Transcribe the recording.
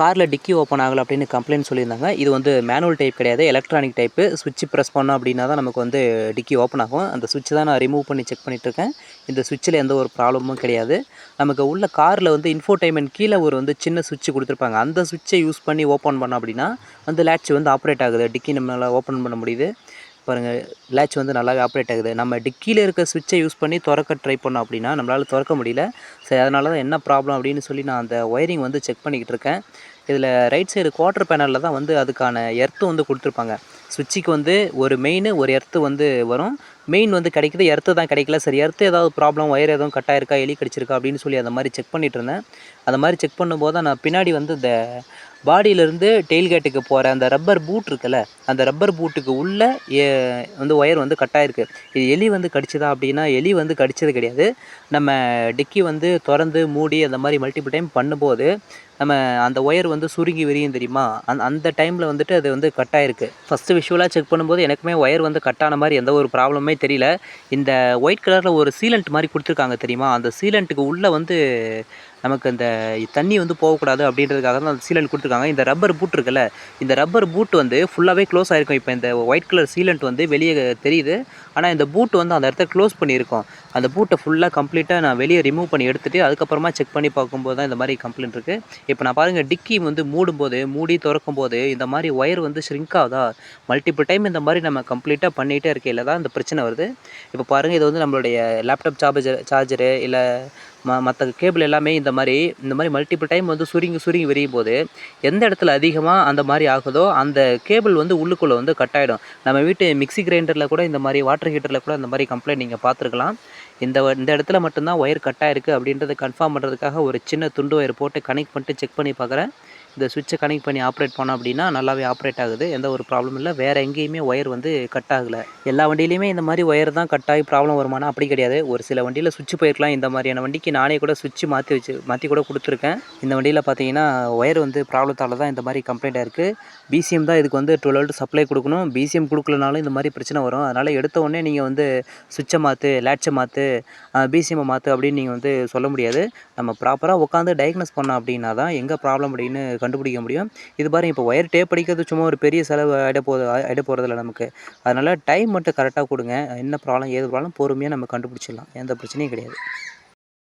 காரில் டிக்கி ஓப்பன் ஆகலை அப்படின்னு கம்ப்ளைண்ட் சொல்லியிருந்தாங்க. இது வந்து மேனுவல் டைப் கிடையாது, எலக்ட்ரானிக் டைப்பு. ஸ்விட்ச் ப்ரெஸ் பண்ணோம் அப்படின்னா தான் நமக்கு வந்து டிக்கி ஓப்பன் ஆகும். அந்த சுவிட்ச் தான் நான் ரிமூவ் பண்ணி செக் பண்ணிகிட்ருக்கேன். இந்த சுவிட்சில் எந்த ஒரு ப்ராப்ளமும் கிடையாது. நமக்கு உள்ள காரில் வந்து இன்ஃபோடைன்மெண்ட் கீழே ஒரு வந்து சின்ன சுவிட்ச் கொடுத்துருப்பாங்க. அந்த சுவிட்சை யூஸ் பண்ணி ஓப்பன் பண்ணோம் அப்படின்னா வந்து லேட்ச் வந்து ஆப்ரேட் ஆகுது. டிக்கி நம்மளால் ஓப்பன் பண்ண முடியுது. பாருங்கள், லேட்ச் வந்து நல்லாவே ஆப்ரேட் ஆகுது. நம்ம டிக்கியில் இருக்க சுவிட்சை யூஸ் பண்ணி திறக்க ட்ரை பண்ணோம் அப்படின்னா நம்மளால் திறக்க முடியல. சரி, அதனால தான் என்ன ப்ராப்ளம் அப்படின்னு சொல்லி நான் அந்த ஒயரிங் வந்து செக் பண்ணிக்கிட்டு இருக்கேன். இதில் ரைட் சைடு குவார்ட்டர் பேனலில் தான் வந்து அதுக்கான எர்த்து வந்து கொடுத்துருப்பாங்க. சுவிட்சுக்கு வந்து ஒரு மெயின், ஒரு எர்த்து வந்து வரும். மெயின் வந்து கிடைக்குது, எர்த்து தான் கிடைக்கல. சரி, எர்த்து ஏதாவது ப்ராப்ளம், ஒயர் எதுவும் கட் ஆயிருக்கா, எலி கடிச்சிருக்கா அப்படின்னு சொல்லி அந்த மாதிரி செக் பண்ணிகிட்டு இருந்தேன். அந்த மாதிரி செக் பண்ணும்போது தான் நான் பின்னாடி வந்து இந்த பாடியிலேருந்து டெயில்கேட்டுக்கு போகிற அந்த ரப்பர் பூட் இருக்குல்ல, அந்த ரப்பர் பூட்டுக்கு உள்ளே வந்து ஒயர் வந்து கட் ஆயிருக்கு. இது எலி வந்து கடிச்சதா அப்படின்னா எலி வந்து கடிச்சது கிடையாது. நம்ம டிக்கி வந்து திறந்து மூடி அந்த மாதிரி மல்டிபிள் டைம் பண்ணும்போது நம்ம அந்த ஒயர் வந்து சுருங்கி விரியும் தெரியுமா, அந்த டைமில் வந்துட்டு அது வந்து கட் ஆயிருக்கு. ஃபஸ்ட்டு விஷுவலாக செக் பண்ணும்போது எனக்குமே ஒயர் வந்து கட் ஆன மாதிரி எந்த ஒரு ப்ராப்ளமே தெரியல. இந்த ஒயிட் கலரில் ஒரு சீலண்ட் மாதிரி கொடுத்துருக்காங்க தெரியுமா, அந்த சீலண்ட்டுக்கு உள்ளே வந்து நமக்கு அந்த தண்ணி வந்து போகக்கூடாது அப்படின்றதுக்காக தான் அந்த சீலண்ட் கொடுத்துருக்காங்க. இந்த ரப்பர் பூட் இருக்குல்ல, இந்த ரப்பர் பூட் வந்து ஃபுல்லாகவே க்ளோஸ் ஆகிருக்கும். இப்போ இந்த ஒயிட் கலர் சீலண்ட் வந்து வெளியே தெரியுது, ஆனால் இந்த பூட் வந்து அந்த இடத்த க்ளோஸ் பண்ணியிருக்கோம். அந்த பூட்டை ஃபுல்லாக கம்ப்ளீட்டாக நான் வெளியே ரிமூவ் பண்ணி எடுத்துகிட்டு அதுக்கப்புறமா செக் பண்ணி பார்க்கும்போது தான் இந்த மாதிரி கம்ப்ளைண்ட் இருக்குது. இப்போ நான் பாருங்கள், டிக்கி வந்து மூடி திறக்கும் போது இந்த மாதிரி ஒயர் வந்து ஷ்ரிங்க் ஆகுதா, மல்டிபிள் டைம் இந்த மாதிரி நம்ம கம்ப்ளீட்டாக பண்ணிகிட்டே இருக்கையில் தான் இந்த பிரச்சனை வருது. இப்போ பாருங்கள், இது வந்து நம்மளுடைய லேப்டாப் சார்ஜரு இல்லை மற்ற கேபிள் எல்லாமே இந்த மாதிரி மல்டிபிள் டைம் வந்து சுருங்கி விரியும் போது எந்த இடத்துல அதிகமாக அந்த மாதிரி ஆகுதோ அந்த கேபிள் வந்து உள்ளுக்குள்ளே வந்து கட் ஆகிடும். நம்ம வீட்டு மிக்ஸி கிரைண்டரில் கூட இந்த மாதிரி, வாட்டர் ஹீட்டரில் கூட இந்த மாதிரி கம்ப்ளைண்ட் நீங்கள் பார்த்துருக்கலாம். இந்த இடத்துல மட்டும்தான் ஒயர் கட் ஆகிருக்கு அப்படின்றத கன்ஃபார்ம் பண்ணுறதுக்காக ஒரு சின்ன துண்டு ஒயர் போட்டு கனெக்ட் பண்ணிட்டு செக் பண்ணி பார்க்குறேன். இந்த சுவிட்சை கனெக்ட் பண்ணி ஆப்ரேட் பண்ணோம் அப்படின்னா நல்லாவே ஆப்ரேட் ஆகுது, எந்த ஒரு ப்ராப்ளமும் இல்லை. வேறு எங்கேயுமே ஒயர் வந்து கட் ஆகலை. எல்லா வண்டியிலையுமே இந்த மாதிரி ஒயர் தான் கட் ஆகி ப்ராப்ளம் வருமானா அப்படி கிடையாது. ஒரு சில வண்டியில் சுவிட்ச் போயிருக்கலாம். இந்த மாதிரியான வண்டிக்கு நானே கூட சுவிட்ச் மாற்றி கூட கொடுத்துருக்கேன். இந்த வண்டியில் பார்த்தீங்கன்னா ஒயர் வந்து ப்ராப்ளத்தால் தான் இந்த மாதிரி கம்ப்ளைண்ட் ஆயிருக்கு. பிசிஎம் தான் இதுக்கு வந்து 12 வோல்ட் சப்ளை கொடுக்கணும். பிசிஎம் கொடுக்கலனாலும் இந்த மாதிரி பிரச்சனை வரும். அதனால் எடுத்த உடனே நீங்கள் வந்து சுவிட்சை மாற்று, லேட்சை மாற்று, பிசிஎம்மை மாற்று அப்படின்னு நீங்கள் வந்து சொல்ல முடியாது. நம்ம ப்ராப்பராக உட்காந்து டயக்னோஸ் பண்ணோம் அப்படின்னா தான் எங்கே ப்ராப்ளம் அப்படின்னு கண்டுபிடிக்க முடியும். இது பாருங்க, இப்போ ஒயர் டேப் அடிக்கிறது சும்மா ஒரு பெரிய செலவு ஆகிட போகிறதில்ல நமக்கு. அதனால் டைம் மட்டும் கரெக்டாக கொடுங்க. என்ன ப்ராப்ளம், ஏது ப்ராப்ளம் பொறுமையாக நம்ம கண்டுபிடிச்சிடலாம். எந்த பிரச்சனையும் கிடையாது.